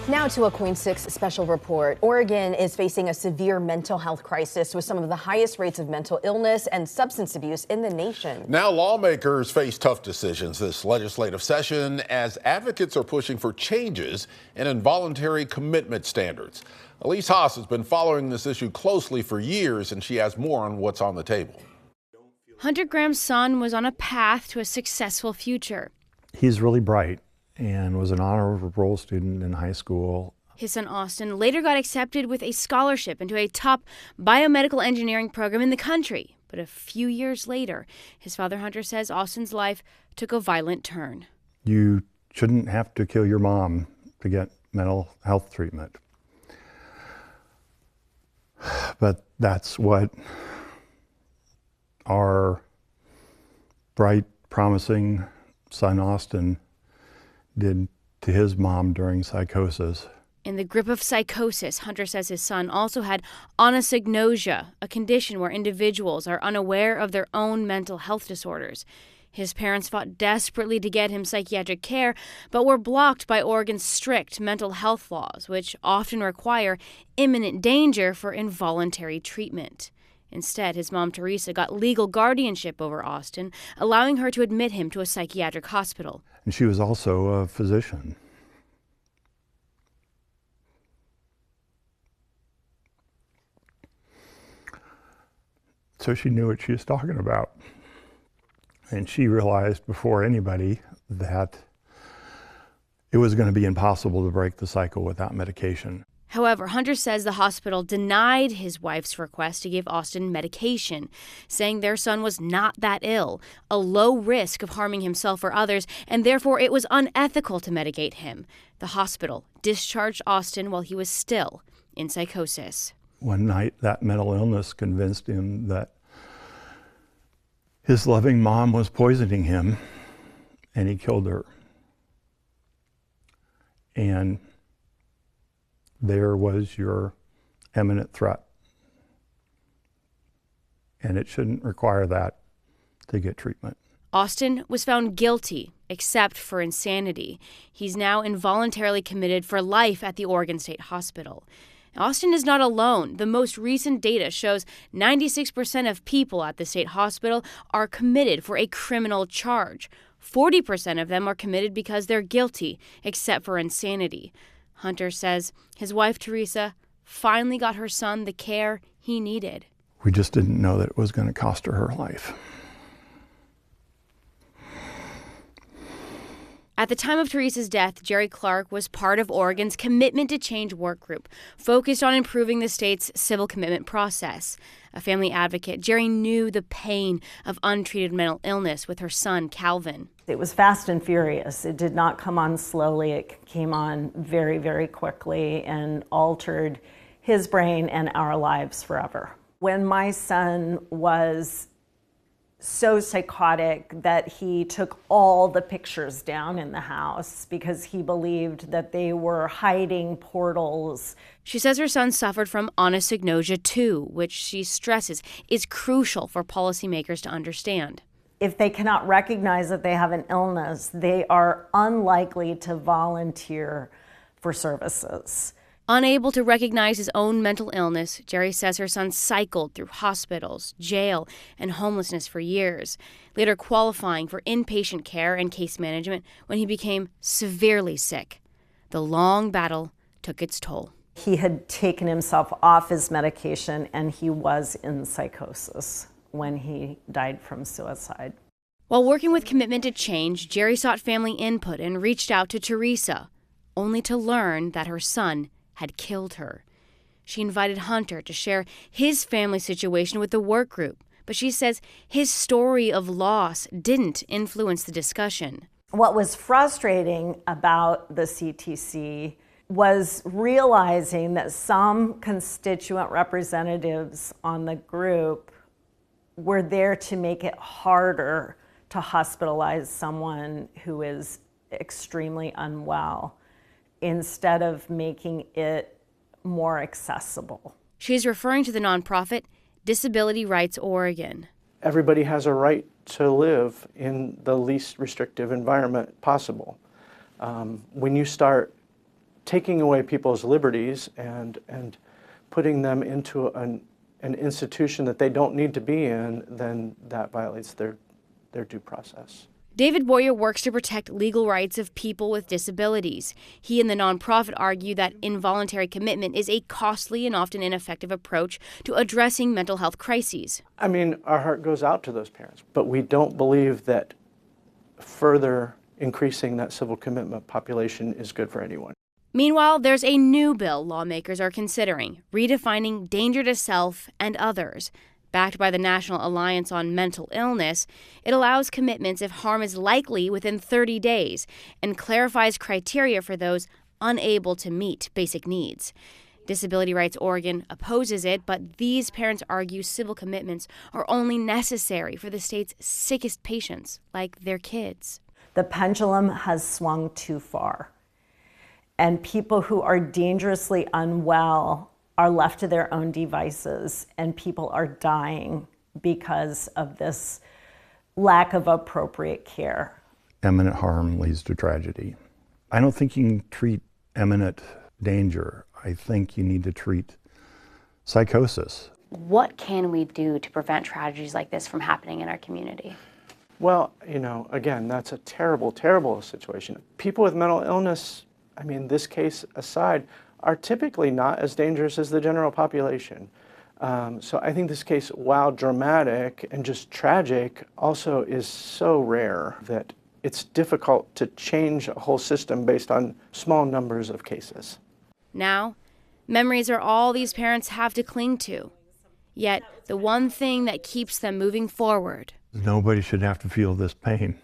Now to a Queen 6 special report. Oregon is facing a severe mental health crisis with some of the highest rates of mental illness and substance abuse in the nation. Now lawmakers face tough decisions this legislative session as advocates are pushing for changes in involuntary commitment standards. Elise Haas has been following this issue closely for years, and she has more on what's on the table. Hunter Graham's son was on a path to a successful future. He's really bright and was an honor roll student in high school. His son Austin later got accepted with a scholarship into a top biomedical engineering program in the country. But a few years later, his father Hunter says Austin's life took a violent turn. You shouldn't have to kill your mom to get mental health treatment. But that's what our bright, promising son Austin did to his mom during psychosis. In the grip of psychosis, Hunter says his son also had anosognosia, a condition where individuals are unaware of their own mental health disorders. His parents fought desperately to get him psychiatric care, but were blocked by Oregon's strict mental health laws, which often require imminent danger for involuntary treatment. Instead, his mom, Teresa, got legal guardianship over Austin, allowing her to admit him to a psychiatric hospital. And she was also a physician. So she knew what she was talking about. And she realized before anybody that it was going to be impossible to break the cycle without medication. However, Hunter says the hospital denied his wife's request to give Austin medication, saying their son was not that ill, a low risk of harming himself or others, and therefore it was unethical to medicate him. The hospital discharged Austin while he was still in psychosis. One night, that mental illness convinced him that his loving mom was poisoning him, and he killed her. And there was your imminent threat. And it shouldn't require that to get treatment. Austin was found guilty, except for insanity. He's now involuntarily committed for life at the Oregon State Hospital. Austin is not alone. The most recent data shows 96% of people at the state hospital are committed for a criminal charge. 40% of them are committed because they're guilty, except for insanity. Hunter says his wife, Teresa, finally got her son the care he needed. We just didn't know that it was going to cost her life. At the time of Teresa's death, Jerry Clark was part of Oregon's Commitment to Change work group, focused on improving the state's civil commitment process. A family advocate, Jerry knew the pain of untreated mental illness with her son, Calvin. It was fast and furious. It did not come on slowly. It came on very, very quickly and altered his brain and our lives forever. When my son was so psychotic that he took all the pictures down in the house because he believed that they were hiding portals. She says her son suffered from anosognosia too, which she stresses is crucial for policymakers to understand. If they cannot recognize that they have an illness, they are unlikely to volunteer for services. Unable to recognize his own mental illness, Jerry says her son cycled through hospitals, jail, and homelessness for years, later qualifying for inpatient care and case management when he became severely sick. The long battle took its toll. He had taken himself off his medication and he was in psychosis when he died from suicide. While working with Commitment to Change, Jerry sought family input and reached out to Teresa, only to learn that her son had killed her. She invited Hunter to share his family situation with the work group, but she says his story of loss didn't influence the discussion. What was frustrating about the CTC was realizing that some constituent representatives on the group were there to make it harder to hospitalize someone who is extremely unwell, instead of making it more accessible. She's referring to the nonprofit Disability Rights Oregon. Everybody has a right to live in the least restrictive environment possible. When you start taking away people's liberties and putting them into an institution that they don't need to be in, then that violates their due process. David Boyer works to protect legal rights of people with disabilities. He and the nonprofit argue that involuntary commitment is a costly and often ineffective approach to addressing mental health crises. I mean, our heart goes out to those parents, but we don't believe that further increasing that civil commitment population is good for anyone. Meanwhile, there's a new bill lawmakers are considering, redefining danger to self and others. Backed by the National Alliance on Mental Illness, it allows commitments if harm is likely within 30 days and clarifies criteria for those unable to meet basic needs. Disability Rights Oregon opposes it, but these parents argue civil commitments are only necessary for the state's sickest patients, like their kids. The pendulum has swung too far, and people who are dangerously unwell are left to their own devices, and people are dying because of this lack of appropriate care. Imminent harm leads to tragedy. I don't think you can treat imminent danger. I think you need to treat psychosis. What can we do to prevent tragedies like this from happening in our community? Well, again, that's a terrible, terrible situation. People with mental illness, I mean, this case aside, are typically not as dangerous as the general population. So I think this case, while dramatic and just tragic, also is so rare that it's difficult to change a whole system based on small numbers of cases. Now, memories are all these parents have to cling to. Yet, the one thing that keeps them moving forward. Nobody should have to feel this pain.